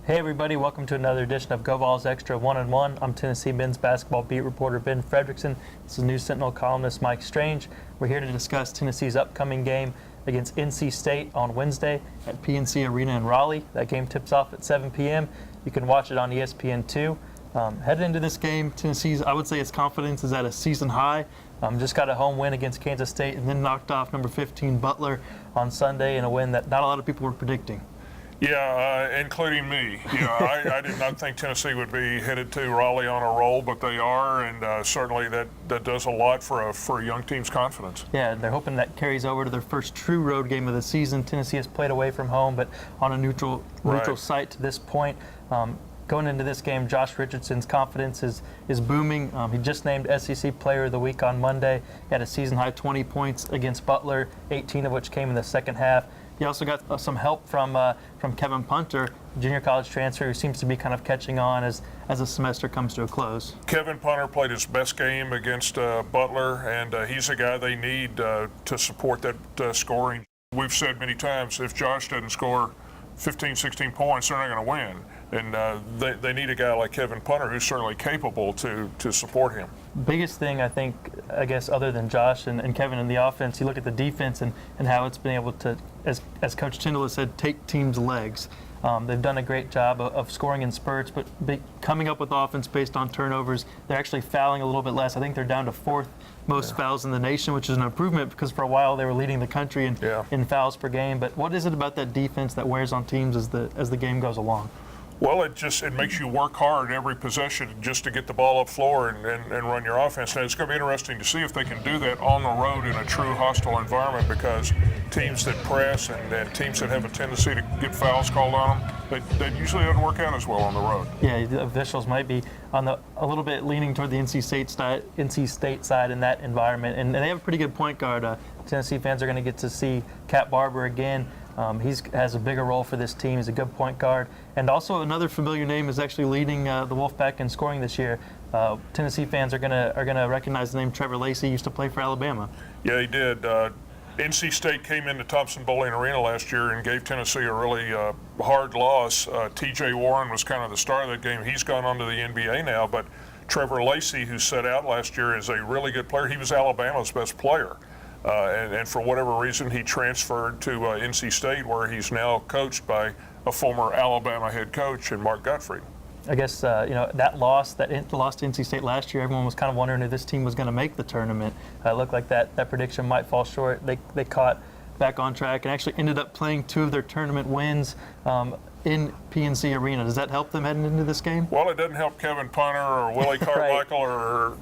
Hey everybody, welcome to another edition of Go Vols Extra 1-on-1. I'm Tennessee men's basketball beat reporter Ben Frederickson. This is News Sentinel columnist Mike Strange. We're here to discuss Tennessee's upcoming game against NC State on Wednesday at PNC Arena in Raleigh. That game tips off at 7 p.m. You can watch it on ESPN2. Headed into this game, Tennessee's, I would say its confidence is at a season high. Just got a home win against Kansas State and then knocked off number 15 Butler on Sunday in a win that not a lot of people were predicting. Yeah, including me. I did not think Tennessee would be headed to Raleigh on a roll, but they are, and certainly that does a lot for a young team's confidence. Yeah, they're hoping that carries over to their first true road game of the season. Tennessee has played away from home, but on a neutral site to this point. Going into this game, Josh Richardson's confidence is booming. He just named SEC Player of the Week on Monday. He had a season-high 20 points against Butler, 18 of which came in the second half. He also got some help from Kevin Punter, junior college transfer, who seems to be kind of catching on as the semester comes to a close. Kevin Punter played his best game against Butler, and he's a guy they need to support that scoring. We've said many times, if Josh doesn't score 15, 16 points, they're not going to win. And they need a guy like Kevin Punter who's certainly capable to support him. Biggest thing, I guess, other than Josh and Kevin in the offense, you look at the defense and how it's been able to, as Coach Tyndall has said, take teams' legs. They've done a great job of scoring in spurts, but coming up with offense based on turnovers. They're actually fouling a little bit less. I think they're down to fourth most fouls in the nation, which is an improvement because for a while they were leading the country in fouls per game. But what is it about that defense that wears on teams as the game goes along? Well, it makes you work hard every possession just to get the ball up floor and run your offense. Now, it's going to be interesting to see if they can do that on the road in a true hostile environment, because teams that press and teams that have a tendency to get fouls called on them, that usually doesn't work out as well on the road. Yeah, the officials might be a little bit leaning toward the NC State side in that environment, and they have a pretty good point guard. Tennessee fans are going to get to see Cat Barber again. He has a bigger role for this team. He's a good point guard. And also another familiar name is actually leading the Wolfpack in scoring this year. Tennessee fans are gonna recognize the name Trevor Lacey. He used to play for Alabama. Yeah, he did. NC State came into Thompson-Boling Arena last year and gave Tennessee a really hard loss. T.J. Warren was kind of the star of that game. He's gone on to the NBA now, but Trevor Lacey, who set out last year, is a really good player. He was Alabama's best player. And for whatever reason, he transferred to NC State, where he's now coached by a former Alabama head coach in Mark Gottfried. I guess that loss to NC State last year, everyone was kind of wondering if this team was going to make the tournament. It looked like that prediction might fall short. They caught back on track and actually ended up playing two of their tournament wins in PNC Arena. Does that help them heading into this game? Well, it doesn't help Kevin Punter or Willie Carmichael or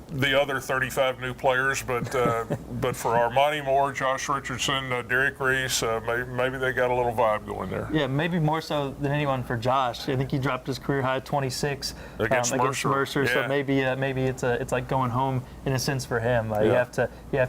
the other 35 new players, but for Armani Moore, Josh Richardson, Derek Reese, maybe they got a little vibe going there. Yeah, maybe more so than anyone for Josh. I think he dropped his career high 26 against Mercer. Yeah. So maybe it's like going home in a sense for him. You have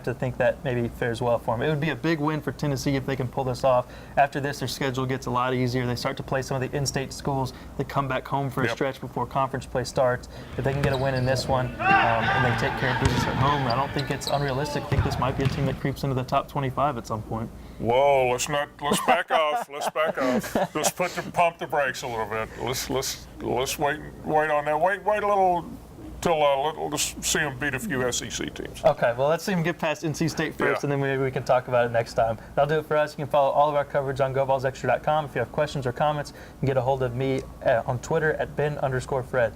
to think that maybe fares well for him. It would be a big win for Tennessee if they can pull this off. After this, their schedule gets a lot easier. They start to play some of the in-state schools that come back home for a stretch before conference play starts. If they can get a win in this one and they take care of business at home, I don't think it's unrealistic. I think this might be a team that creeps into the top 25 at some point. Whoa, let's back off. Let's back off. Let's pump the brakes a little bit. Let's wait on that. Wait a little till let's see them beat a few SEC teams. Okay, well, let's see them get past NC State first, and then maybe we can talk about it next time. That'll do it for us. You can follow all of our coverage on GoVolsExtra.com. If you have questions or comments, you can get a hold of me on Twitter at Ben_Fred.